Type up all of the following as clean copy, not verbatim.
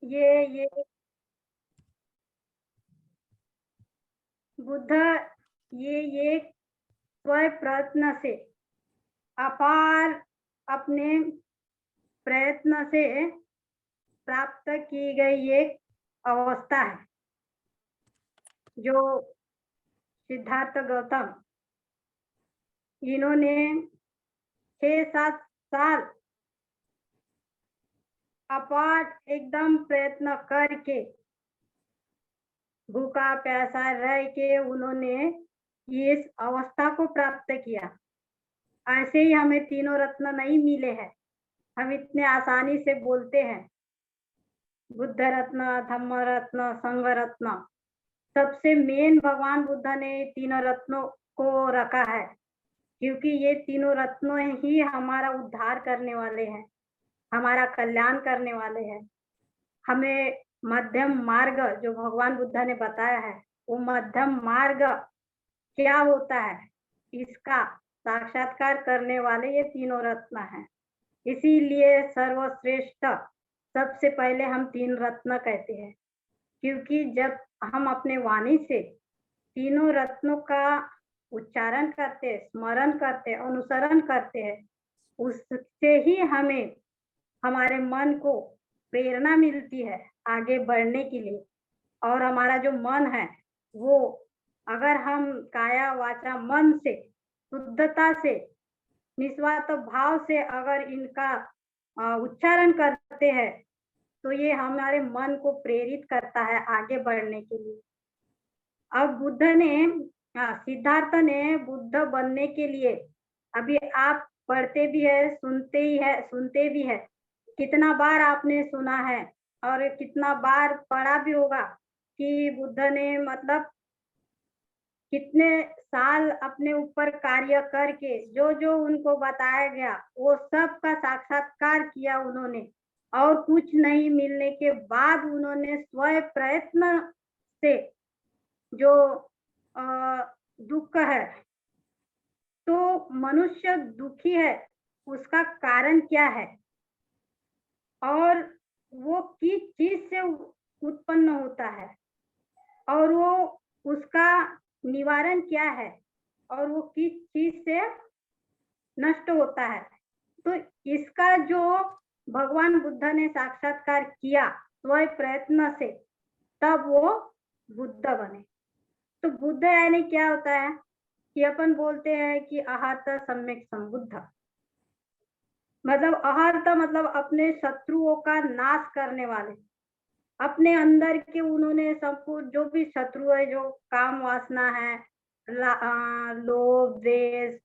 ये बुद्ध ये स्वयं प्रयत्न से अपार अपने प्रयत्न से प्राप्त की गई एक अवस्था है जो सिद्धार्थ गौतम इन्होंने 6-7 साल अपार एकदम प्रयत्न करके भूखा प्यासा रह के उन्होंने इस अवस्था को प्राप्त किया। ऐसे ही हमें तीनों रत्न नहीं मिले हैं। हम इतने आसानी से बोलते हैं बुद्ध रत्न, धम्म रत्न, संघ रत्न। सबसे मेन भगवान बुद्ध ने तीनों रत्नों को रखा है क्योंकि ये तीनों रत्नों ही हमारा उद्धार करने वाले हैं, हमारा कल्याण करने वाले हैं। हमें मध्यम मार्ग जो भगवान बुद्ध ने बताया है, वो मध्यम मार्ग क्या होता है, इसका साक्षात्कार करने वाले ये तीनों रत्न हैं। इसीलिए सर्वश्रेष्ठ सबसे पहले हम तीन रत्न कहते हैं, क्योंकि जब हम अपने वाणी से तीनों रत्नों का उच्चारण करते, स्मरण करते, अनुसरण करते हैं, उससे ही हमें हमारे मन को प्रेरणा मिलती है आगे बढ़ने के लिए। और हमारा जो मन है वो अगर हम काया वाचा मन से शुद्धता से निस्वार्थ भाव से अगर इनका उच्चारण करते हैं तो ये हमारे मन को प्रेरित करता है आगे बढ़ने के लिए। अब बुद्ध ने सिद्धार्थ ने बुद्ध बनने के लिए, अभी आप पढ़ते भी है, सुनते भी है, कितना बार आपने सुना है और कितना बार पढ़ा भी होगा कि बुद्ध ने मतलब कितने साल अपने ऊपर कार्य करके जो जो उनको बताया गया वो सब का साक्षात्कार किया उन्होंने। और कुछ नहीं मिलने के बाद उन्होंने स्वयं प्रयत्न से जो दुख है, तो मनुष्य दुखी है उसका कारण क्या है और वो किस चीज से उत्पन्न होता है और वो उसका निवारण क्या है और वो किस चीज से नष्ट होता है। तो इसका जो भगवान बुद्ध ने साक्षात्कार किया स्वयं प्रयत्न से, तब वो बुद्ध बने। तो बुद्ध यानी क्या होता है कि अपन बोलते हैं कि आहत सम्यक संबुद्ध, मतलब आहत मतलब अपने शत्रुओं का नाश करने वाले। अपने अंदर के उन्होंने संपूर्ण जो भी शत्रु है, जो काम वासना है, लोभ, द्वेष,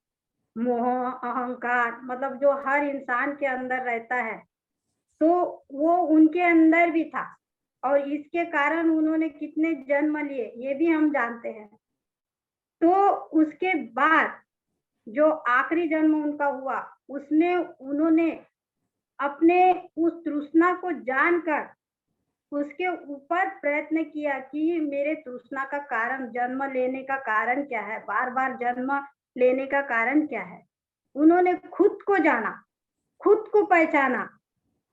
मोह, अहंकार, मतलब जो हर इंसान के अंदर रहता है, तो वो उनके अंदर भी था और इसके कारण उन्होंने कितने जन्म लिए ये भी हम जानते हैं। तो उसके बाद जो आखिरी जन्म उनका हुआ उसमें उन्होंने अपने उस तृष्णा को जानकर उसके ऊपर प्रयत्न किया कि मेरे तृष्णा का कारण, जन्म लेने का कारण क्या है, बार बार जन्म लेने का कारण क्या है। उन्होंने खुद को जाना, खुद को पहचाना,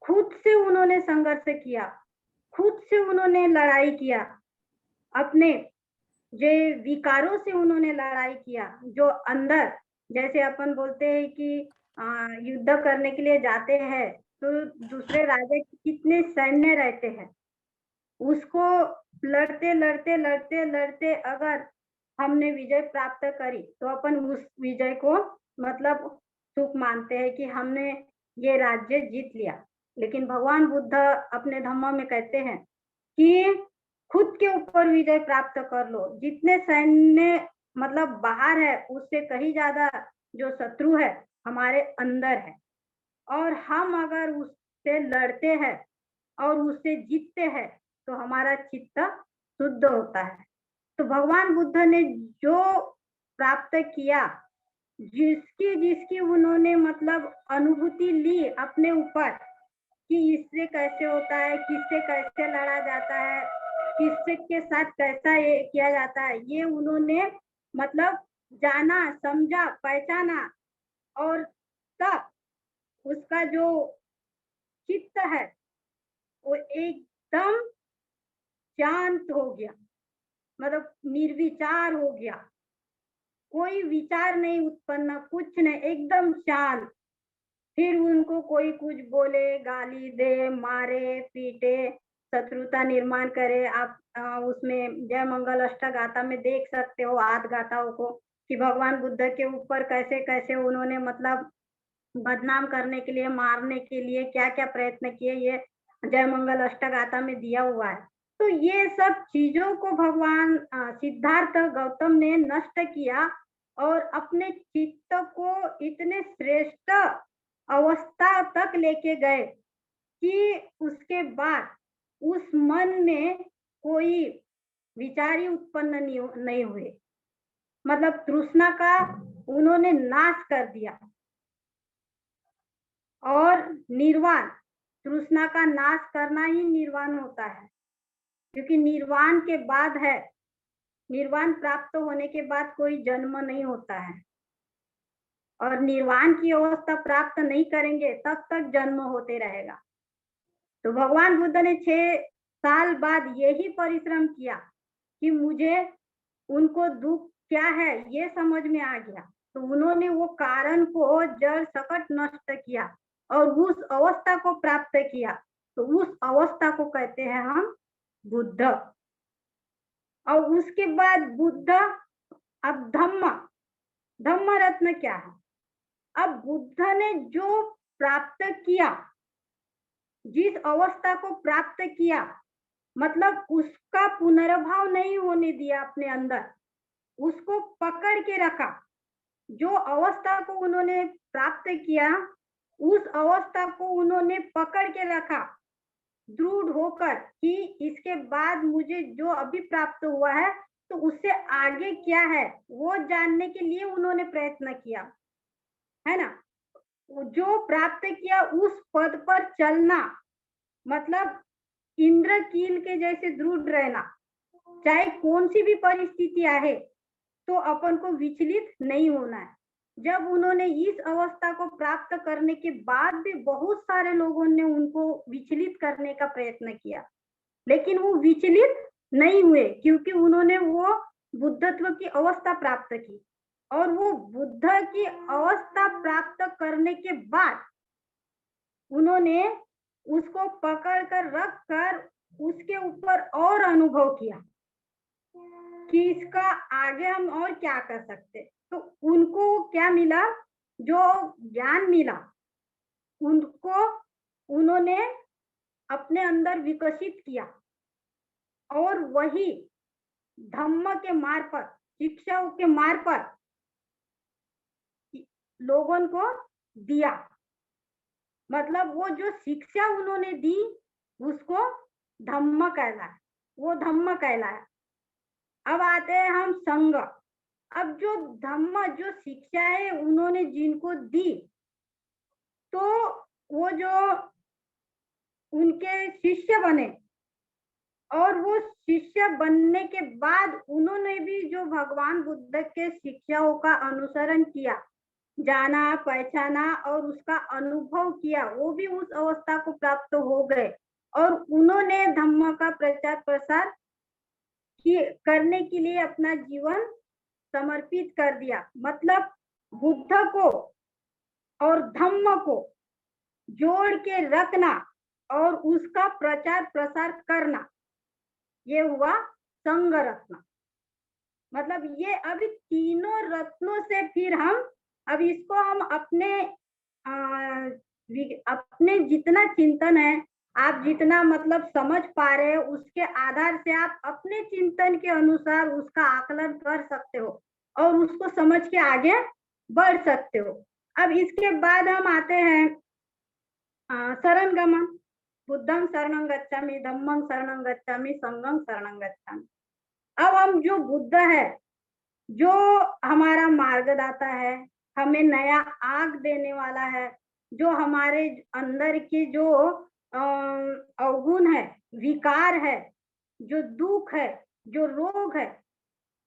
खुद से उन्होंने संघर्ष किया, खुद से उन्होंने लड़ाई किया, अपने जो विकारों से उन्होंने लड़ाई किया। जो अंदर जैसे अपन बोलते हैं कि युद्ध करने के लिए जाते हैं तो दूसरे राजा के कितने सैन्य रहते हैं, उसको लड़ते लड़ते लड़ते लड़ते अगर हमने विजय प्राप्त करी तो अपन उस विजय को मतलब सुख मानते हैं कि हमने ये राज्य जीत लिया। लेकिन भगवान बुद्ध अपने धम्म में कहते हैं कि खुद के ऊपर विजय प्राप्त कर लो। जितने सैन्य मतलब बाहर है उससे कहीं ज्यादा जो शत्रु है हमारे अंदर है, और हम अगर उससे लड़ते हैं और उससे जीतते हैं तो हमारा चित्त शुद्ध होता है। तो भगवान बुद्ध ने जो प्राप्त किया, जिसकी जिसकी उन्होंने मतलब अनुभूति ली अपने ऊपर कि इससे कैसे होता है, किससे कैसे लड़ा जाता है, किससे के साथ कैसा ये किया जाता है, ये उन्होंने मतलब जाना, समझा, पहचाना, और तब उसका जो चित्त है वो एकदम शांत हो गया, मतलब निर्विचार हो गया, कोई विचार नहीं उत्पन्न, कुछ नहीं, एकदम शांत। फिर उनको कोई कुछ बोले, गाली दे, मारे, पीटे, शत्रुता निर्माण करे। आप उसमें जय मंगल अष्टगाथा में देख सकते हो आठ गाथाओं को, कि भगवान बुद्ध के ऊपर कैसे-कैसे उन्होंने मतलब बदनाम करने के लिए, मारने के लिए क्या-क्या प्रयत्न किए, ये जय मंगल अष्टगाथा में दिया हुआ है। तो ये सब चीज़ों को भगवान सिद्धार्थ गौतम ने नष्ट किया और अपने चित्त को इतने श्रेष्ठ अवस्था तक लेके गए कि उसके बाद उस मन में कोई विचार ही उत्पन्न नहीं हुए। मतलब तृष्णा का उन्होंने नाश कर दिया। और निर्वाण, तृष्णा का नाश करना ही निर्वाण होता है, क्योंकि निर्वाण के बाद है, निर्वाण प्राप्त होने के बाद कोई जन्म नहीं होता है, और निर्वाण की अवस्था प्राप्त नहीं करेंगे तब तक जन्म होते रहेगा। तो भगवान बुद्ध ने 6 साल बाद यही परिश्रम किया कि मुझे उनको दुःख क्या है ये समझ में आ गया। तो उन्होंने वो कारण को जड़ सकट नष्ट किया और उस अवस्था को प्राप्त किया। तो उस अवस्था को कहते हैं हम बुद्ध। और उसके बाद बुद्ध, अब धम्म, धम्म रत्न क्या है? अब बुद्ध ने जो प्राप्त किया, जिस अवस्था को प्राप्त किया, मतलब उसका पुनर्भाव नहीं होने दिया अपने अंदर, उसको पकड़ के रखा। जो अवस्था को उन्होंने प्राप्त किया, उस अवस्था को उन्होंने पकड़ के रखा दृढ़ होकर कि इसके बाद मुझे जो अभी प्राप्त हुआ है तो उससे आगे क्या है वो जानने के लिए उन्होंने प्रयत्न किया, है ना। जो प्राप्त किया उस पद पर चलना, मतलब इंद्र कील के जैसे दृढ़ रहना, चाहे कौन सी भी परिस्थिति आए तो अपन को विचलित नहीं होना है। जब उन्होंने इस अवस्था को प्राप्त करने के बाद भी बहुत सारे लोगों ने उनको विचलित करने का प्रयत्न किया, लेकिन वो विचलित नहीं हुए, क्योंकि उन्होंने वो बुद्धत्व की अवस्था प्राप्त की। और वो बुद्ध की अवस्था प्राप्त करने के बाद उन्होंने उसको पकड़ कर रख कर उसके ऊपर और अनुभव किया कि इसका आगे हम और क्या कर सकते। तो उनको क्या मिला, जो ज्ञान मिला उनको उन्होंने अपने अंदर विकसित किया और वही धम्म के मार्ग पर, शिक्षाओं के मार्ग पर लोगों को दिया। मतलब वो जो शिक्षा उन्होंने दी उसको धम्म कहलाया, वो धम्म कहलाया। अब आते हैं हम संघ। अब जो धम्म, जो शिक्षाएं उन्होंने जिनको दी, तो वो जो उनके शिष्य बने और वो शिष्य बनने के बाद उन्होंने भी जो भगवान बुद्ध के शिक्षाओं का अनुसरण किया, जाना, पहचाना और उसका अनुभव किया, वो भी उस अवस्था को प्राप्त हो गए और उन्होंने धम्म का प्रचार प्रसार करने के लिए अपना जीवन समर्पित कर दिया। मतलब बुद्ध को और धम्म को जोड़ के रखना और उसका प्रचार प्रसार करना, ये हुआ संघ रत्न। मतलब ये अभी तीनों रत्नों से फिर हम, अब इसको हम अपने जितना चिंतन है, आप जितना मतलब समझ पा रहे हो उसके आधार से आप अपने चिंतन के अनुसार उसका आकलन कर सकते हो और उसको समझ के आगे बढ़ सकते हो। अब इसके बाद हम आते हैं शरण गमन। बुद्धं शरणं गच्छामि, धम्मं शरणं गच्छामि, संघं शरणं गच्छामि। अब हम जो बुद्ध है, जो हमारा मार्गदाता है, हमें नया आग देने वाला है, जो हमारे अंदर की जो अवगुण है, विकार है, जो दुख है, जो रोग है,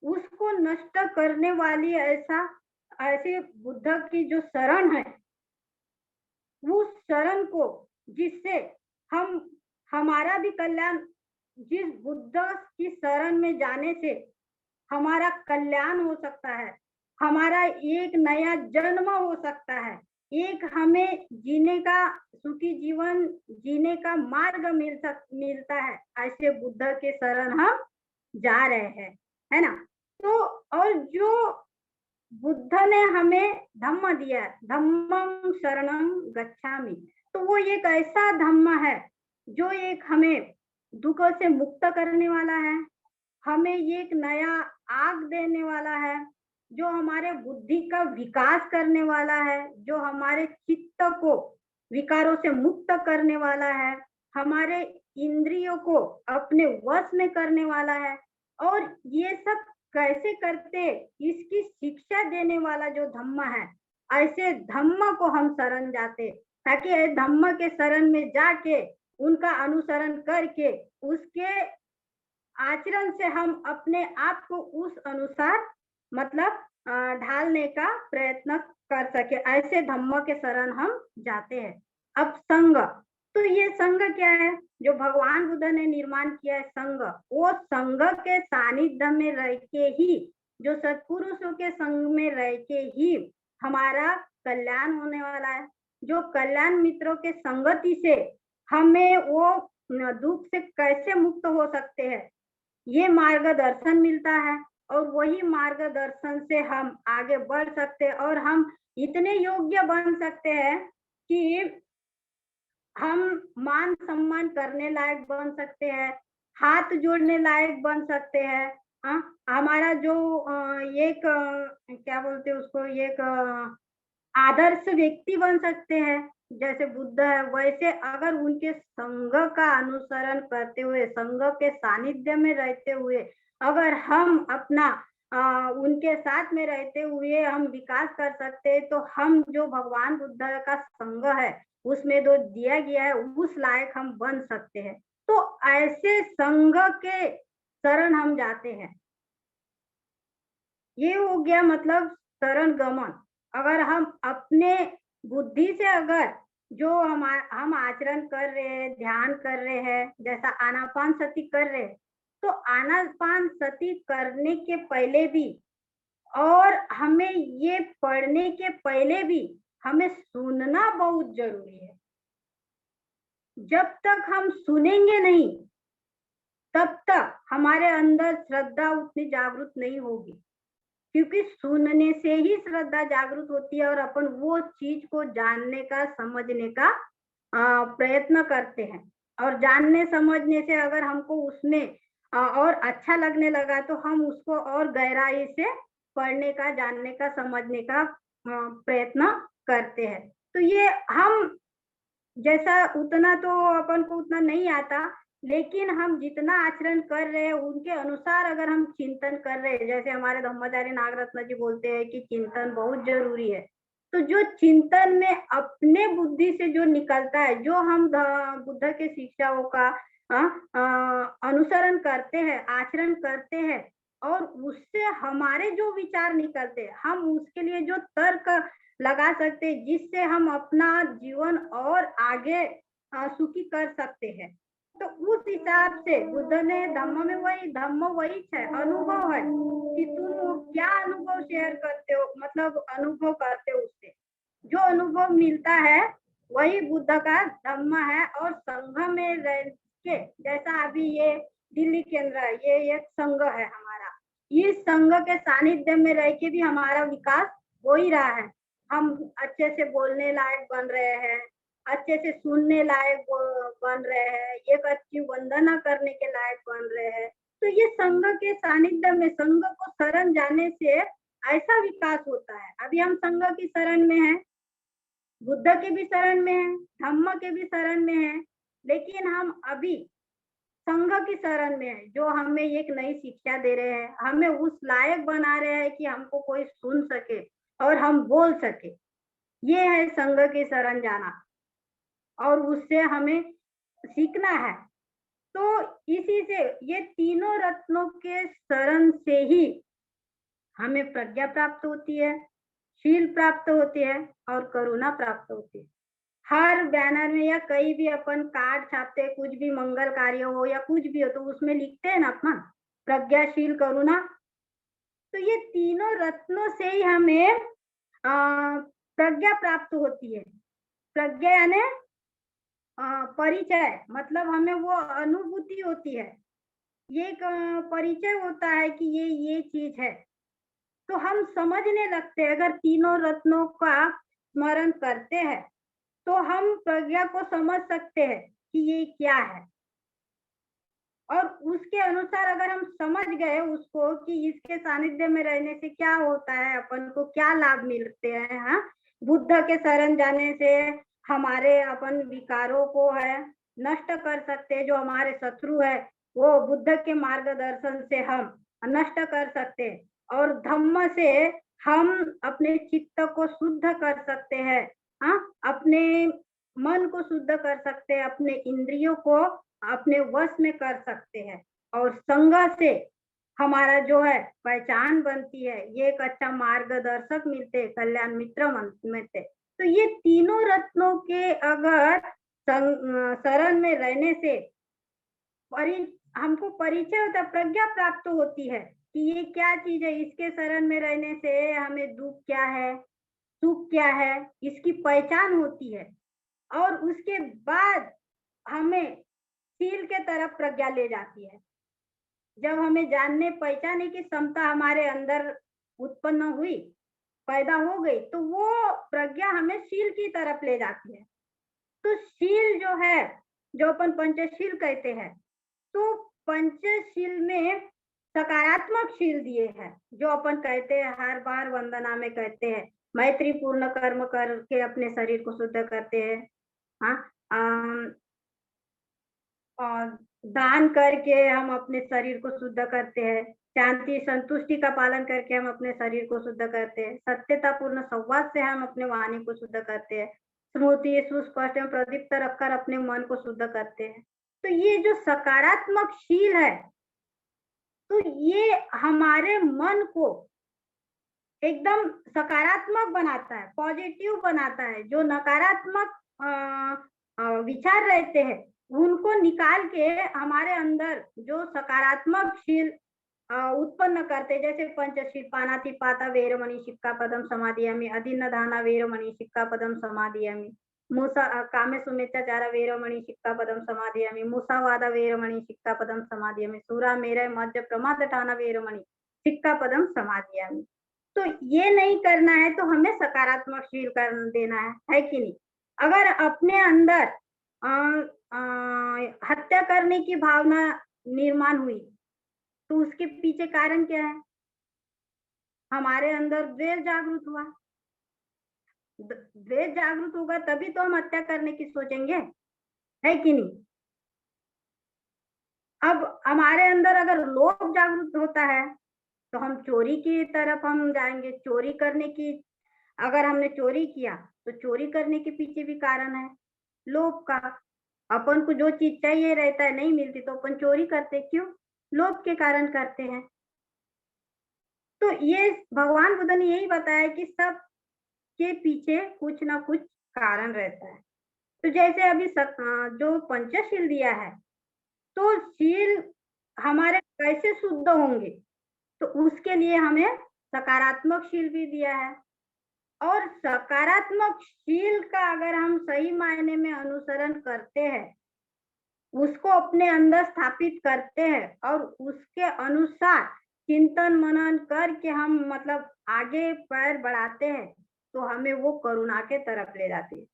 उसको नष्ट करने वाली ऐसे बुद्ध की जो शरण है, उस शरण को जिससे हम हमारा भी कल्याण, जिस बुद्ध की शरण में जाने से हमारा कल्याण हो सकता है, हमारा एक नया जन्म हो सकता है, एक हमें जीने का, सुखी जीवन जीने का मार्ग मिलता है। ऐसे बुद्ध के शरण हम जा रहे हैं, है ना? तो और जो बुद्ध ने हमें धम्म दिया है, धम्मं शरणं गच्छामि, तो वो एक ऐसा धम्म है जो एक हमें दुखों से मुक्त करने वाला है, हमें एक नया आग देने वाला है, जो हमारे बुद्धि का विकास करने वाला है, जो हमारे चित्त को विकारों से मुक्त करने वाला है, हमारे इंद्रियों को अपने वश में करने वाला है। और ये सब कैसे करते, इसकी शिक्षा देने वाला जो धम्म है, ऐसे धम्म को हम शरण जाते, ताकि धम्म के शरण में जाके उनका अनुसरण करके उसके आचरण से हम अपने आप को उस अनुसार मतलब ढालने का प्रयत्न कर सके, ऐसे धम्म के शरण हम जाते हैं। अब संग, तो ये संग क्या है? जो भगवान बुद्ध ने निर्माण किया है संग, वो संग के सानिध्य में रह के ही, जो सत्पुरुषों के संग में रह के ही हमारा कल्याण होने वाला है। जो कल्याण मित्रों के संगति से हमें वो दुख से कैसे मुक्त हो सकते हैं, ये मार्गदर्शन मिलता है, और वही मार्गदर्शन से हम आगे बढ़ सकते हैं, और हम इतने योग्य बन सकते हैं कि हम मान सम्मान करने लायक बन सकते हैं, हाथ जोड़ने लायक बन सकते हैं। हाँ, हमारा जो एक क्या बोलते हैं उसको, एक आदर्श व्यक्ति बन सकते हैं। जैसे बुद्ध है, वैसे अगर उनके संग का अनुसरण करते हुए, संग के सानिध्य में रहते हुए अगर हम अपना उनके साथ में रहते हुए हम विकास कर सकते हैं, तो हम जो भगवान बुद्ध का संग है उसमें जो दिया गया है उस लायक हम बन सकते हैं। तो ऐसे संग के शरण हम जाते हैं। ये हो गया मतलब शरण गमन। अगर हम अपने बुद्धि से अगर जो हम आचरण कर रहे हैं, ध्यान कर रहे हैं, जैसा आनापान सती कर रहे हैं, तो आनापान सती करने के पहले भी और हमें ये पढ़ने के पहले भी हमें सुनना बहुत जरूरी है। जब तक हम सुनेंगे नहीं, तब तक हमारे अंदर श्रद्धा उतनी जागृत नहीं होगी, क्योंकि सुनने से ही श्रद्धा जागृत होती है और अपन वो चीज को जानने का, समझने का प्रयत्न करते हैं। और जानने समझने से अगर हमको उसमें और अच्छा लगने लगा, तो हम उसको और गहराई से पढ़ने का, जानने का, समझने का प्रयत्न करते हैं। तो ये हम जैसा उतना तो अपन को उतना नहीं आता, लेकिन हम जितना आचरण कर रहे हैं उनके अनुसार अगर हम चिंतन कर रहे हैं, जैसे हमारे धम्माचार्य नागरत्न जी बोलते हैं कि चिंतन बहुत जरूरी है। तो जो चिंतन में अपने बुद्धि से जो निकलता है, जो हम बुद्ध के शिक्षाओं का अनुसरण करते हैं, आचरण करते हैं, और उससे हमारे जो विचार निकलते हैं, हम उसके लिए जो तर्क लगा सकते हैं, जिससे हम अपना जीवन और आगे सुखी कर सकते हैं। तो उस हिसाब से बुद्ध ने धम्म में वही, धम्म वही है, अनुभव है कि तुम क्या अनुभव शेयर करते हो, मतलब अनुभव करते हो उससे जो अनुभव मिलता है वही बुद्ध का धम्म है। और संघ में रह के, जैसा अभी ये दिल्ली केंद्र है, ये एक संघ है हमारा, इस संघ के सानिध्य में रह के भी हमारा विकास हो ही रहा है। हम अच्छे से बोलने लायक बन रहे हैं, अच्छे से सुनने लायक बन रहे हैं, एक अच्छी वंदना करने के लायक बन रहे हैं। तो ये संघ के सानिध्य में, संघ को शरण जाने से ऐसा विकास होता है। अभी हम संघ की शरण में हैं, बुद्ध के भी शरण में हैं, धम्म के भी शरण में हैं, लेकिन हम अभी संघ की शरण में है, जो हमें एक नई शिक्षा दे रहे हैं, हमें उस लायक बना रहे हैं कि हमको कोई सुन सके और हम बोल सके। ये है संघ की शरण जाना, और उससे हमें सीखना है। तो इसी से ये तीनों रत्नों के शरण से ही हमें प्रज्ञा प्राप्त होती है, शील प्राप्त होती है और करुणा प्राप्त होती है। हर बैनर में या कहीं भी अपन कार्ड छापते हैं, कुछ भी मंगल कार्य हो या कुछ भी हो तो उसमें लिखते हैं ना अपन प्रज्ञाशील करुणा। तो ये तीनों रत्नों से ही हमें प्रज्ञा प्राप्त होती है। प्रज्ञा यानी परिचय, मतलब हमें वो अनुभूति होती है, ये एक परिचय होता है कि ये चीज है। तो हम समझने लगते हैं, अगर तीनों रत्नों का स्मरण करते हैं तो हम प्रज्ञा को समझ सकते हैं कि ये क्या है, और उसके अनुसार अगर हम समझ गए उसको कि इसके सानिध्य में रहने से क्या होता है, अपन को क्या लाभ मिलते हैं। हाँ, बुद्ध के शरण जाने से हमारे अपन विकारों को है नष्ट कर सकते हैं, जो हमारे शत्रु है वो बुद्ध के मार्गदर्शन से हम नष्ट कर सकते हैं, और धम्म से हम अपने चित्त को शुद्ध कर सकते हैं। हाँ, अपने मन को शुद्ध कर सकते हैं, अपने इंद्रियों को अपने वश में कर सकते हैं, और संग से हमारा जो है पहचान बनती है, ये एक अच्छा मार्गदर्शक मिलते हैं, कल्याण मित्र मिलते। तो ये तीनों रत्नों के अगर शरण में रहने से हमको परिचय होता है, प्रज्ञा प्राप्त होती है कि ये क्या चीज है, इसके शरण में रहने से हमें दुख क्या है, सुख क्या है, इसकी पहचान होती है। और उसके बाद हमें शील के तरफ प्रज्ञा ले जाती है। जब हमें जानने पहचाने की क्षमता हमारे अंदर उत्पन्न हुई, पैदा हो गई, तो वो प्रज्ञा हमें शील की तरफ ले जाती है। तो शील जो है, जो अपन पंचशील कहते हैं, तो पंचशील में सकारात्मक शील दिए हैं, जो अपन कहते हैं हर बार वंदना में कहते हैं, मैत्री पूर्ण कर्म करके अपने शरीर को शुद्ध करते हैं। हाँ, और दान करके हम अपने शरीर को शुद्ध करते हैं, शांति संतुष्टि का पालन करके हम अपने शरीर को शुद्ध करते हैं, सत्यतापूर्ण संवाद से हम अपने वाणी को शुद्ध करते हैं, स्मृति सुस्पष्ट एवं प्रदीप्त रखकर अपने मन को शुद्ध करते हैं। तो ये जो सकारात्मक शील है, तो ये हमारे मन को एकदम सकारात्मक बनाता है, पॉजिटिव बनाता है। जो नकारात्मक विचार रहते हैं उनको निकाल के हमारे अंदर जो सकारात्मक शील उत्पन्न करते, जैसे पंचशील पानातिपाता वेरमणि शिक्खापदम समादियामि, अदीन्न दाना वेरमणि शिक्खापदम समादियामि, कामे सुमेचाचार वेरमणि शिक्खापदम समादियामि, मुसावाद वेरमणि शिक्खापदम समादियामि, सूरा मेरय मध्य प्रमादठान वेरमणि शिक्खापदम समादियामि। तो ये नहीं करना है, तो हमें सकारात्मक शील कर देना है कि नहीं। अगर अपने अंदर हत्या करने की भावना निर्माण हुई, तो उसके पीछे कारण क्या है, हमारे अंदर द्वेष जागृत हुआ। द्वेष जागृत होगा तभी तो हम हत्या करने की सोचेंगे, है कि नहीं। अब हमारे अंदर अगर लोभ जागृत होता है तो हम चोरी की तरफ हम जाएंगे, चोरी करने की। अगर हमने चोरी किया तो चोरी करने के पीछे भी कारण है लोभ का। अपन को जो चीज चाहिए रहता है, नहीं मिलती तो अपन चोरी करते, क्यों, लोभ के कारण करते हैं। तो ये भगवान बुद्ध ने यही बताया कि सब के पीछे कुछ ना कुछ कारण रहता है। तो जैसे अभी जो पंचशील दिया है, तो शील हमारे कैसे शुद्ध होंगे, तो उसके लिए हमें सकारात्मक शील भी दिया है। और सकारात्मक शील का अगर हम सही मायने में अनुसरण करते हैं, उसको अपने अंदर स्थापित करते हैं और उसके अनुसार चिंतन मनन करके हम मतलब आगे पैर बढ़ाते हैं, तो हमें वो करुणा के तरफ ले जाती है।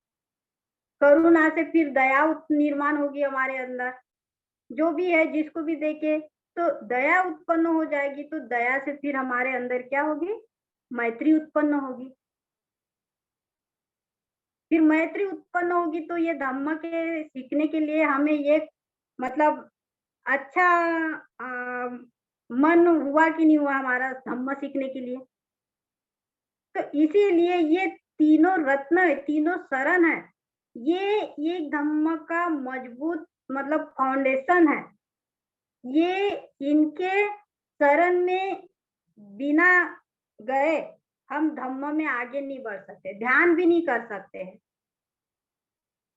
करुणा से फिर दया निर्माण होगी हमारे अंदर, जो भी है जिसको भी देखे तो दया उत्पन्न हो जाएगी। तो दया से फिर हमारे अंदर क्या होगी, मैत्री उत्पन्न होगी। फिर मैत्री उत्पन्न होगी तो ये धम्म के सीखने के लिए हमें ये मतलब अच्छा मन हुआ कि नहीं हुआ हमारा धम्म सीखने के लिए। तो इसीलिए ये तीनों रत्न है, तीनों शरण है, ये धम्म का मजबूत मतलब फाउंडेशन है। ये इनके शरण में बिना गए हम धम्म में आगे नहीं बढ़ सकते, ध्यान भी नहीं कर सकते हैं।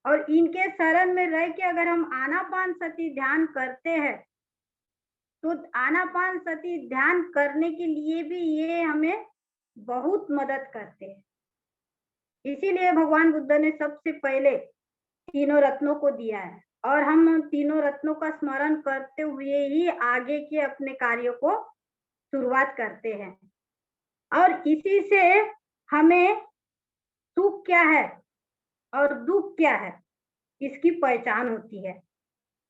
और इनके शरण में रह के अगर हम आनापानसति ध्यान करते हैं, तो आनापानसति ध्यान करने के लिए भी ये हमें बहुत मदद करते हैं। इसीलिए भगवान बुद्ध ने सबसे पहले तीनों रत्नों को दिया है और हम तीनों रत्नों का स्मरण करते हुए ही आगे के अपने कार्यों को शुरुआत करते हैं। और इसी से हमें सुख क्या है और दुःख क्या है, इसकी पहचान होती है।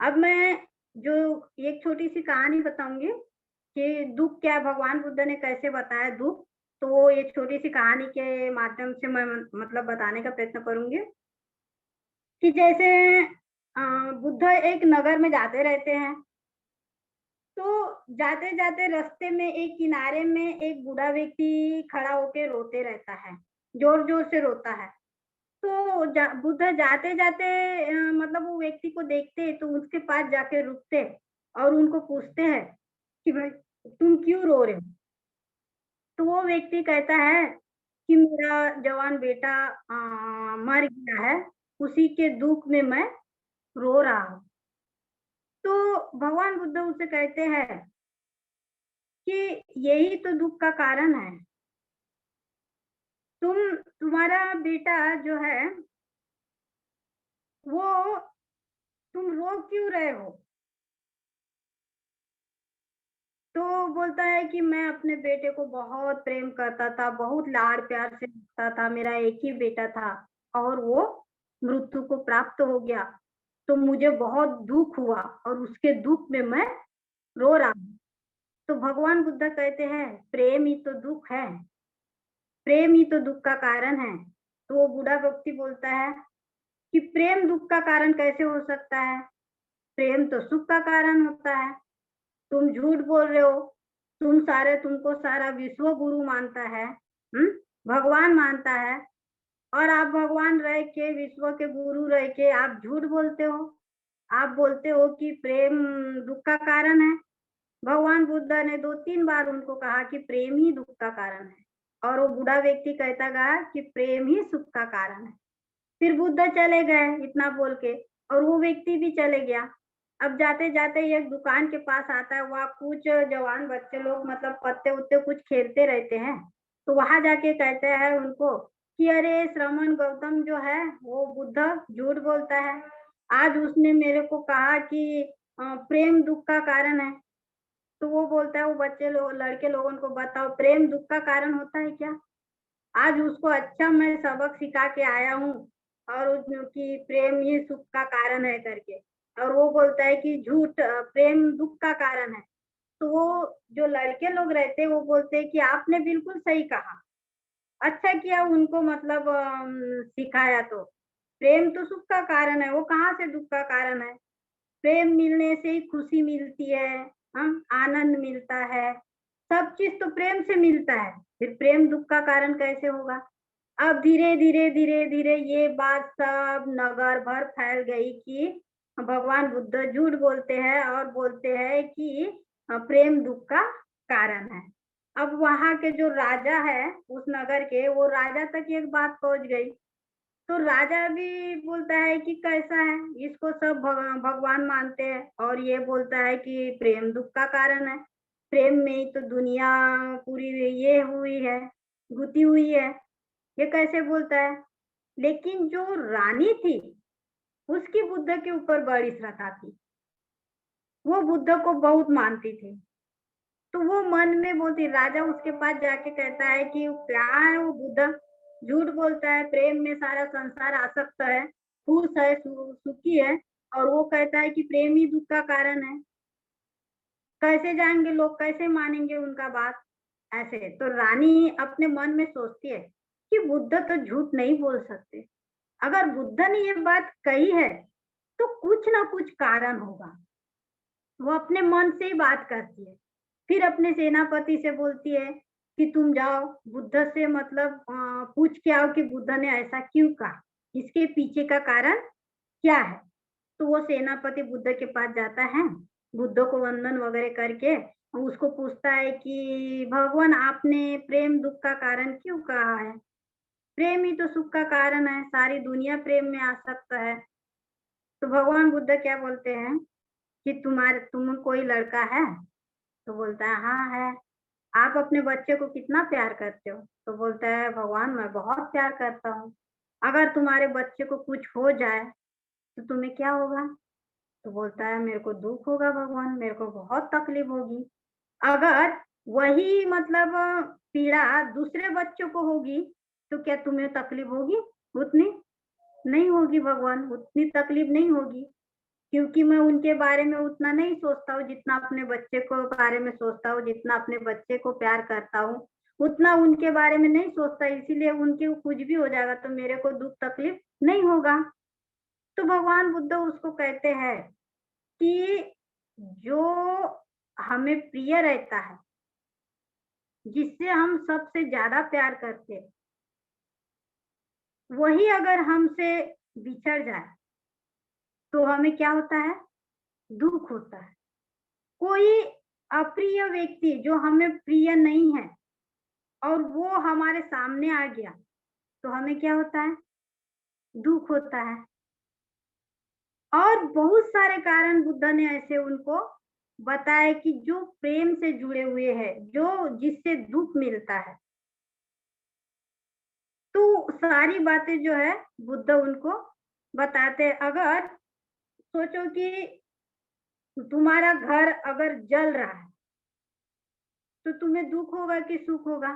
अब मैं जो एक छोटी-सी कहानी बताऊँगी कि दुःख क्या है, भगवान बुद्ध ने कैसे बताया दुःख, तो वो एक छोटी-सी कहानी के माध्यम से मैं मतलब बताने का प्रयत्न करूँगी कि जैसे अ, बुद्ध एक नगर में जाते रहते हैं, तो जाते-जाते रास्ते में एक किनारे में एक बूढ़ा व्यक्ति खड़ा होके रोते रहता है, ज़ोर-ज़ोर से रोता है। तो बुद्ध जाते-जाते मतलब वो व्यक्ति को देखते हैं तो उसके पास जाके रुकते हैं और उनको पूछते हैं कि भाई तुम क्यों रो रहे हो? तो वो व्यक्ति कहता है कि मेरा जवान बेटा मर गया है, उसी के दुःख में मैं रो रहा हूँ। तो भगवान बुद्ध उसे कहते हैं कि यही तो दुःख का कारण है। तुम्हारा बेटा जो है वो तुम रो क्यों रहे हो? तो बोलता है कि मैं अपने बेटे को बहुत प्रेम करता था, बहुत लाड़-प्यार से रखता था, मेरा एक ही बेटा था और वो मृत्यु को प्राप्त हो गया। तो मुझे बहुत दुःख हुआ और उसके दुःख में मैं रो रहा हूँ। तो भगवान बुद्ध कहते हैं, प्रेम ही तो दुःख है, प्रेम ही तो दुःख का कारण है। तो वो बूढ़ा व्यक्ति बोलता है कि प्रेम दुःख का कारण कैसे हो सकता है? प्रेम तो सुख का कारण होता है। तुम झूठ बोल रहे हो, तुमको सारा विश्व गुरु मानता है, हुँ? भगवान मानता है और आप भगवान रह के, विश्व के गुरु रह के आप झूठ बोलते हो। आप बोलते हो कि प्रेम दुःख का कारण है। भगवान बुद्ध ने 2-3 बार उनको कहा कि प्रेम ही दुःख का कारण है और वो बूढ़ा व्यक्ति कहता गया कि प्रेम ही सुख का कारण है। फिर बुद्ध चले गए इतना बोल के और वो व्यक्ति भी चले गया। अब जाते-जाते एक दुकान के पास आता है, वहाँ कुछ जवान बच्चे लोग मतलब पत्ते-उत्ते कुछ खेलते रहते हैं। तो वहाँ जाके कहते हैं उनको कि अरे श्रमण गौतम जो है वो बुद्ध झूठ बोलता है। आज उसने मेरे को कहा कि प्रेम दुःख का कारण है। तो वो बोलता है वो बच्चे लोग लड़के लोगों को बताओ प्रेम दुःख का कारण होता है क्या? आज उसको अच्छा मैं सबक सिखा के आया हूँ और कि प्रेम ही सुख का कारण है करके और वो बोलता है कि झूठ प्रेम दुःख का कारण है। तो वो जो लड़के लोग रहते हैं वो बोलते हैं कि आपने बिल्कुल सही कहा। अच्छा किया उनको मतलब सिखाया तो। प्रेम तो सुख का कारण है, वो कहाँ से दुःख का कारण है? प्रेम मिलने से ही खुशी मिलती है, आनंद मिलता है, सब चीज़ तो प्रेम से मिलता है, फिर प्रेम दुःख का कारण कैसे होगा? अब धीरे-धीरे, धीरे-धीरे ये बात सब नगर भर फैल गई कि भगवान बुद्ध झूठ बोलते हैं और बोलते हैं कि प्रेम दुःख का कारण है। अब वहाँ के जो राजा है, उस नगर के, वो राजा तक ये बात पहुँच गई। तो राजा भी बोलता है कि कैसा है, इसको सब भगवान मानते हैं और ये बोलता है कि प्रेम दुःख का कारण है। प्रेम में ही तो दुनिया पूरी ये हुई है, गुथी हुई है, ये कैसे बोलता है? लेकिन जो रानी थी, उसकी बुद्ध के ऊपर बड़ी श्रद्धा थी। वो बुद्ध को बहुत मानती थी। तो वो मन में बोलती राजा उसके पास जाके कहता है कि क्या है वो बुद्ध, झूठ बोलता है, प्रेम में सारा संसार आसक्त है, खुश है, सुखी है और वो कहता है कि प्रेम ही दुःख का कारण है। कैसे जाएँगे लोग, कैसे मानेंगे उनका बात? ऐसे। तो रानी अपने मन में सोचती है कि बुद्ध तो झूठ नहीं बोल सकते। अगर बुद्ध ने ये बात कही है, तो कुछ ना कुछ कारण होगा। वो अपने मन से ही बात करती है। फिर अपने सेनापति से बोलती है कि तुम जाओ बुद्ध से मतलब पूछ के आओ कि बुद्ध ने ऐसा क्यों कहा? इसके पीछे का कारण क्या है? तो वो सेनापति बुद्ध के पास जाता है, बुद्ध को वंदन वगैरह करके उसको पूछता है कि भगवान आपने प्रेम दुःख का कारण क्यों कहा है? प्रेम ही तो सुख का कारण है, सारी दुनिया प्रेम में आसक्त है। तो भगवान बुद्ध क्या बोलते हैं कि तुम कोई लड़का है? तो बोलता है हाँ है। आप अपने बच्चे को कितना प्यार करते हो? तो बोलता है भगवान मैं बहुत प्यार करता हूँ। अगर तुम्हारे बच्चे को कुछ हो जाए तो तुम्हें क्या होगा? तो बोलता है मेरे को दुःख होगा भगवान, मेरे को बहुत तकलीफ होगी। अगर वही मतलब पीड़ा दूसरे बच्चों को होगी, तो क्या तुम्हें तकलीफ होगी उतनी? नहीं होगी भगवान, उतनी तकलीफ नहीं होगी, क्योंकि मैं उनके बारे में उतना नहीं सोचता हूँ जितना अपने बच्चे को बारे में सोचता हूँ, जितना अपने बच्चे को प्यार करता हूँ, उतना उनके बारे में नहीं सोचता, इसीलिए उनके कुछ भी हो जाएगा तो मेरे को दुःख तकलीफ नहीं होगा। तो भगवान बुद्ध उसको कहते हैं कि जो हमें प्रिय रहता है, जिससे हम सबसे ज़्यादा प्यार करते हैं, वही अगर हमसे बिछड़ जाए, तो हमें क्या होता है? दुःख होता है। कोई अप्रिय व्यक्ति जो हमें प्रिय नहीं है और वो हमारे सामने आ गया, तो हमें क्या होता है? दुःख होता है। और बहुत सारे कारण बुद्ध ने ऐसे उनको बताए कि जो प्रेम से जुड़े हुए हैं, जो जिससे दुःख मिलता है। तो सारी बातें जो है बुद्ध उनको बताते हैं। अगर सोचो कि तुम्हारा घर अगर जल रहा है, तो तुम्हें दुःख होगा कि सुख होगा?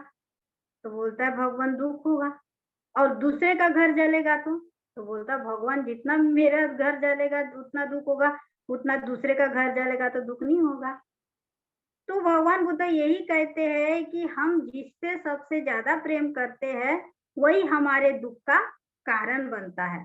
तो बोलता है भगवान दुःख होगा। और दूसरे का घर जलेगा तो बोलता है भगवान जितना मेरा घर जलेगा उतना दुःख होगा, उतना दूसरे का घर जलेगा तो दुःख नहीं होगा। तो भगवान बुद्ध यही कहते हैं कि हम जिससे सबसे ज़्यादा प्रेम करते हैं, वही हमारे दुःख का कारण बनता है।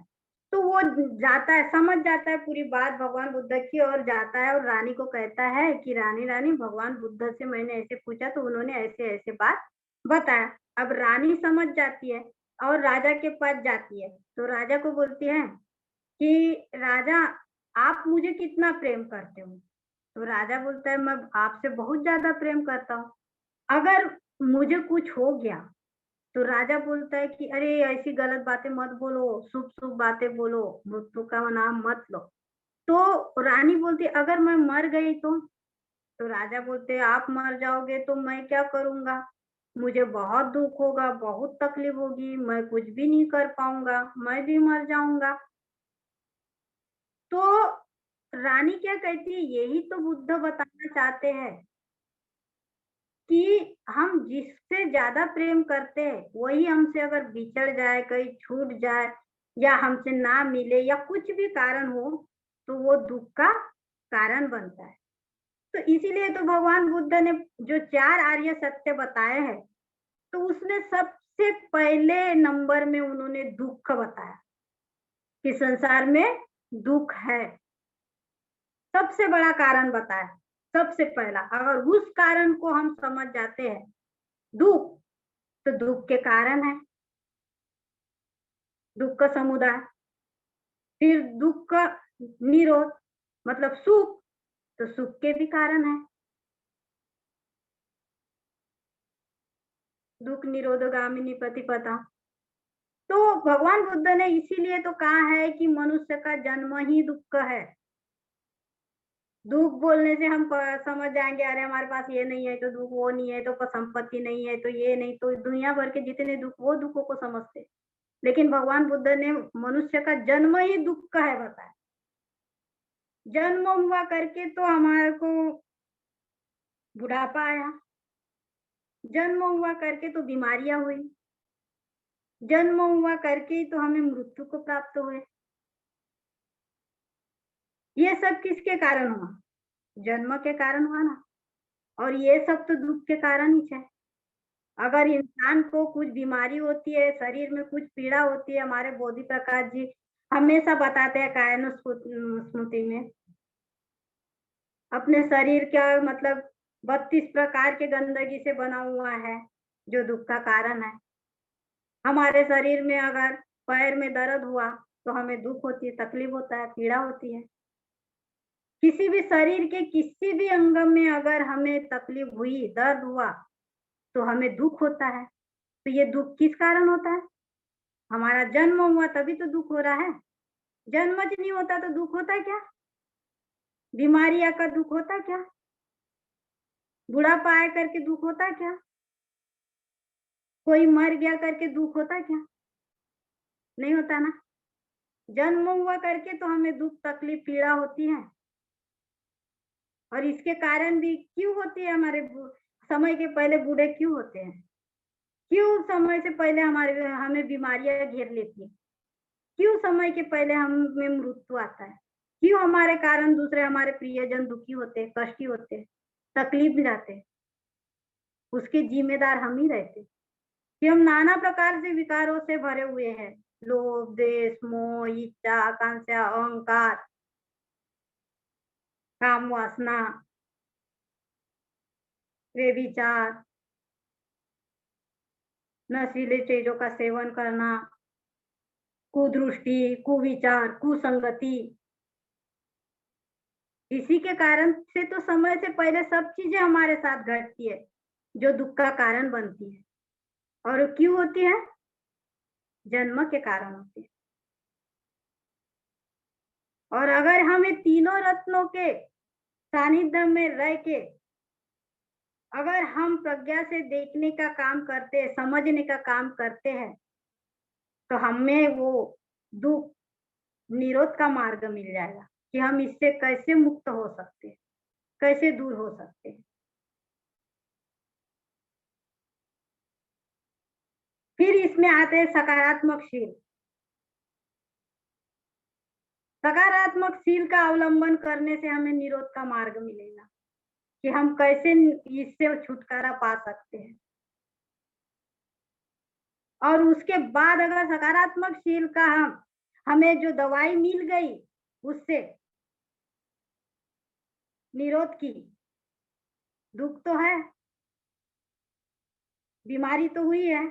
तो वो जाता है, समझ जाता है पूरी बात भगवान बुद्ध की और जाता है और रानी को कहता है कि रानी, रानी भगवान बुद्ध से मैंने ऐसे पूछा तो उन्होंने ऐसे-ऐसे बात बताया। अब रानी समझ जाती है और राजा के पास जाती है। तो राजा को बोलती है कि राजा आप मुझे कितना प्रेम करते हो? तो राजा बोलता है मैं आपसे बहुत ज़्यादा प्रेम करता हूँ। अगर मुझे कुछ हो गया, तो राजा बोलता है कि अरे ऐसी गलत बातें मत बोलो, शुभ-शुभ बातें बोलो, मृत्यु का नाम मत लो। तो रानी बोलती है अगर मैं मर गई तो? तो राजा बोलते हैं आप मर जाओगे तो मैं क्या करूँगा? मुझे बहुत दुःख होगा, बहुत तकलीफ होगी, मैं कुछ भी नहीं कर पाऊँगा, मैं भी मर जाऊँगा। तो रानी क्या कहती है यही तो बुद्ध बताना चाहते हैं कि हम जिससे ज़्यादा प्रेम करते हैं, वही हमसे अगर बिछड़ जाए, कहीं छूट जाए या हमसे ना मिले या कुछ भी कारण हो, तो वो दुःख का कारण बनता है। तो इसीलिए तो भगवान बुद्ध ने जो 4 आर्य सत्य बताए हैं, तो उसमें सबसे पहले नंबर में उन्होंने दुःख बताया कि संसार में दुःख है। सबसे बड़ा कारण बताया, सबसे पहला। अगर उस कारण को हम समझ जाते हैं, दुःख, तो दुःख के कारण है, दुःख का समुदाय। फिर दुःख का निरोध मतलब सुख, तो सुख के भी कारण है। दुःख निरोधगामिनी प्रतिपदा। तो भगवान बुद्ध ने इसीलिए तो कहा है कि मनुष्य का जन्म ही दुःख है। दुःख बोलने से हम समझ जाएँगे अरे हमारे पास ये नहीं है तो दुःख, वो नहीं है तो संपत्ति नहीं है तो ये नहीं, तो दुनिया भर के जितने दुःख वो दुःखों को समझते हैं। लेकिन भगवान बुद्ध ने मनुष्य का जन्म ही दुःख का है बताया। जन्म हुआ करके तो हमारे को बुढ़ापा आया, जन्म हुआ करके तो बीमारियाँ हुई, जन्म हुआ करके ही तो हमें मृत्यु को प्राप्त हुए। ये सब किसके कारण हुआ? जन्म के कारण हुआ ना। और ये सब तो दुःख के कारण ही है। अगर इंसान को कुछ बीमारी होती है, शरीर में कुछ पीड़ा होती है, हमारे बोधि प्रकाश जी हमेशा बताते हैं कायन स्मृति में, अपने शरीर का मतलब 32 प्रकार के गंदगी से बना हुआ है, जो दुःख का कारण है। हमारे शरीर में अगर पैर में दर्द हुआ, तो हमें दुःख होती है, तकलीफ होता है, पीड़ा होती है। किसी भी शरीर के किसी भी अंग में अगर हमें तकलीफ हुई, दर्द हुआ, तो हमें दुःख होता है। तो ये दुःख किस कारण होता है? हमारा जन्म हुआ तभी तो दुख हो रहा है। जन्म ज नहीं होता तो दुख होता क्या? बीमारी आकर दुख होता क्या? बुढ़ापा आया करके दुख होता क्या? कोई मर गया करके दुख होता क्या? नहीं होता ना। जन्म हुआ करके तो हमें दुख तकलीफ पीड़ा होती है। और इसके कारण भी क्यों होती है, हमारे समय के पहले बूढ़े क्यों होते हैं? क्यों समय से पहले हमारे हमें बीमारियां घेर लेती है? क्यों समय के पहले हमें मृत्यु आता है? क्यों हमारे कारण दूसरे हमारे प्रियजन दुखी होते हैं, कष्टी होते हैं, तकलीफ में जाते हैं? उसके जिम्मेदार हम ही रहते हैं कि हम नाना प्रकार से विकारों से भरे हुए हैं। लोभ, द्वेष, मोह, इच्छा, आकांक्षा, अहंकार, काम वासना, व्यभिचार, नशीले चीजों का सेवन करना, कुदृष्टि, कुविचार, कुसंगति। इसी के कारण से तो समय से पहले सब चीजें हमारे साथ घटती है जो दुख का कारण बनती है। और क्यों होती है? जन्म के कारण होती है। और अगर हम ये तीनों रत्नों के सानिध्य में रह के अगर हम प्रज्ञा से देखने का काम करते हैं, समझने का काम करते हैं, तो हमें वो दुख निरोध का मार्ग मिल जाएगा कि हम इससे कैसे मुक्त हो सकते हैं, कैसे दूर हो सकते हैं। फिर इसमें आते हैं सकारात्मक शील। सकारात्मक शील का अवलंबन करने से हमें निरोध का मार्ग मिलेगा कि हम कैसे इससे छुटकारा पा सकते हैं। और उसके बाद अगर सकारात्मक शील का हमें जो दवाई मिल गई उससे निरोध की, दुख तो है, बीमारी तो हुई है,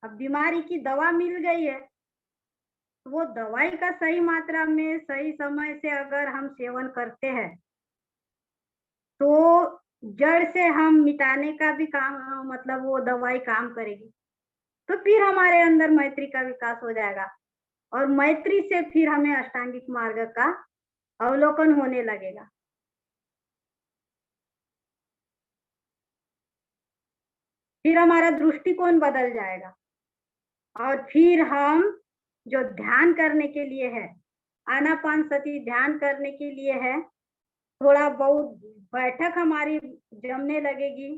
अब बीमारी की दवा मिल गई है, तो वो दवाई का सही मात्रा में सही समय से अगर हम सेवन करते हैं तो जड़ से हम मिटाने का भी काम, मतलब वो दवाई काम करेगी। तो फिर हमारे अंदर मैत्री का विकास हो जाएगा और मैत्री से फिर हमें अष्टांगिक मार्ग का अवलोकन होने लगेगा। फिर हमारा दृष्टिकोण बदल जाएगा और फिर हम जो ध्यान करने के लिए है, आनापान सती ध्यान करने के लिए है, थोड़ा बहुत बैठक हमारी जमने लगेगी।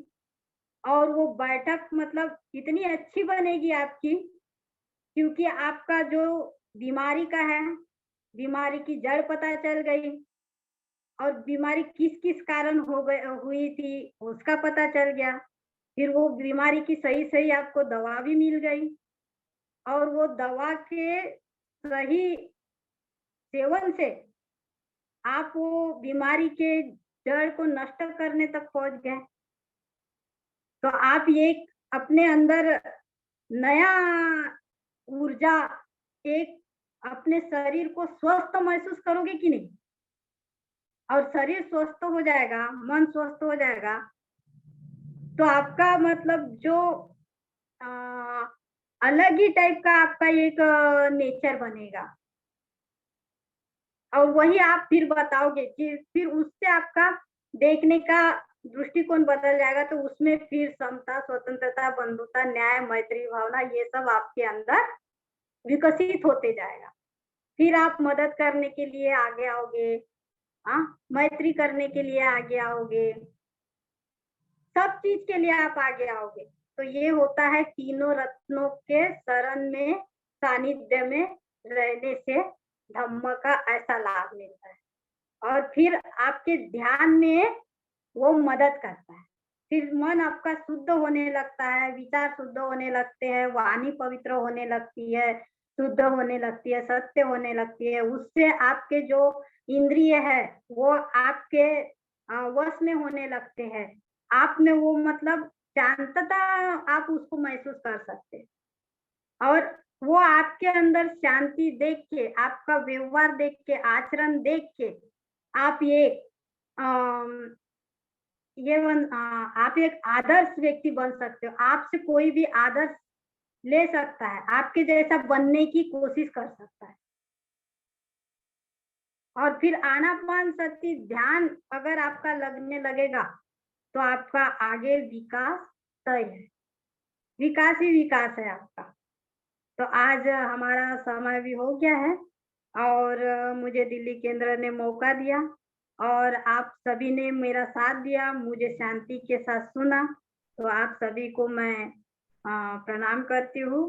और वो बैठक मतलब इतनी अच्छी बनेगी आपकी, क्योंकि आपका जो बीमारी का है, बीमारी की जड़ पता चल गई और बीमारी किस किस कारण हो गई हुई थी उसका पता चल गया। फिर वो बीमारी की सही सही आपको दवा भी मिल गई और वो दवा के सही सेवन से आप वो बीमारी के जड़ को नष्ट करने तक पहुंच गए। तो आप ये अपने अंदर नया ऊर्जा, एक अपने शरीर को स्वस्थ महसूस करोगे कि नहीं? और शरीर स्वस्थ हो जाएगा, मन स्वस्थ हो जाएगा, तो आपका मतलब जो अ, अलग ही टाइप का आपका एक नेचर बनेगा। और वही आप फिर बताओगे कि फिर उससे आपका देखने का दृष्टिकोण बदल जाएगा, तो उसमें फिर समता, स्वतंत्रता, बंधुता, न्याय, मैत्री भावना ये सब आपके अंदर विकसित होते जाएगा। फिर आप मदद करने के लिए आगे आओगे, हाँ, मैत्री करने के लिए आगे आओगे, सब चीज के लिए आप आगे आओगे। तो ये होता है तीनों रत्नों के शरण में, सानिध्य में रहने से धम्म का ऐसा लाभ मिलता है। और फिर आपके ध्यान में वो मदद करता है। फिर मन आपका शुद्ध होने लगता है, विचार शुद्ध होने लगते हैं, वाणी पवित्र होने लगती है, शुद्ध होने लगती है, सत्य होने लगती है। उससे आपके जो इंद्रिय है वो आपके वश में होने लगते हैं। आप में वो मतलब शांतता आप उसको महसूस कर सकते हैं। और वो आपके अंदर शांति देख के, आपका व्यवहार देख के, आचरण देख के आप अम, आप एक आदर्श व्यक्ति बन सकते हो। आपसे कोई भी आदर्श ले सकता है, आपके जैसा बनने की कोशिश कर सकता है। और फिर आनापानसति ध्यान अगर आपका लगने लगेगा, तो आपका आगे विकास तय है। विकास ही विकास है आपका। तो आज हमारा समय भी हो गया है और मुझे दिल्ली केंद्र ने मौका दिया और आप सभी ने मेरा साथ दिया, मुझे शांति के साथ सुना। तो आप सभी को मैं प्रणाम करती हूँ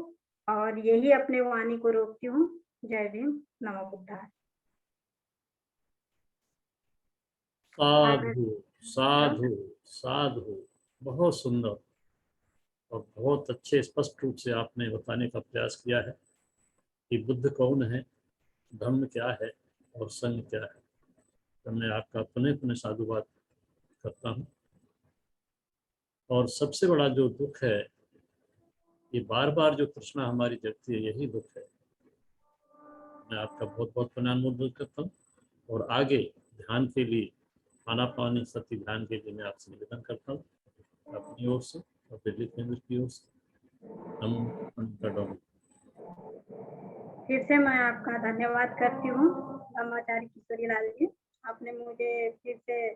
और यही अपने वाणी को रोकती हूँ। जय भीम, नमो बुद्धाय। साधु साधु साधु, बहुत सुंदर और बहुत अच्छे स्पष्ट रूप से आपने बताने का प्रयास किया है कि बुद्ध कौन है, धर्म क्या है और संघ क्या है। तो मैं आपका पुनः पुनः साधुवाद करता हूँ। और सबसे बड़ा जो दुख है, ये बार बार जो तृष्णा हमारी जगती है, यही दुख है। मैं आपका बहुत बहुत प्रणाम करता हूँ और आगे ध्यान के लिए, आनापानसति ध्यान के लिए मैं आपसे निवेदन करता हूँ अपनी ओर से और दिल्ली केंद्र की ओर से। नमो। फिर से मैं आपका धन्यवाद करती हूँ ब्रह्मचारी किशोरी लाल जी, आपने मुझे फिर से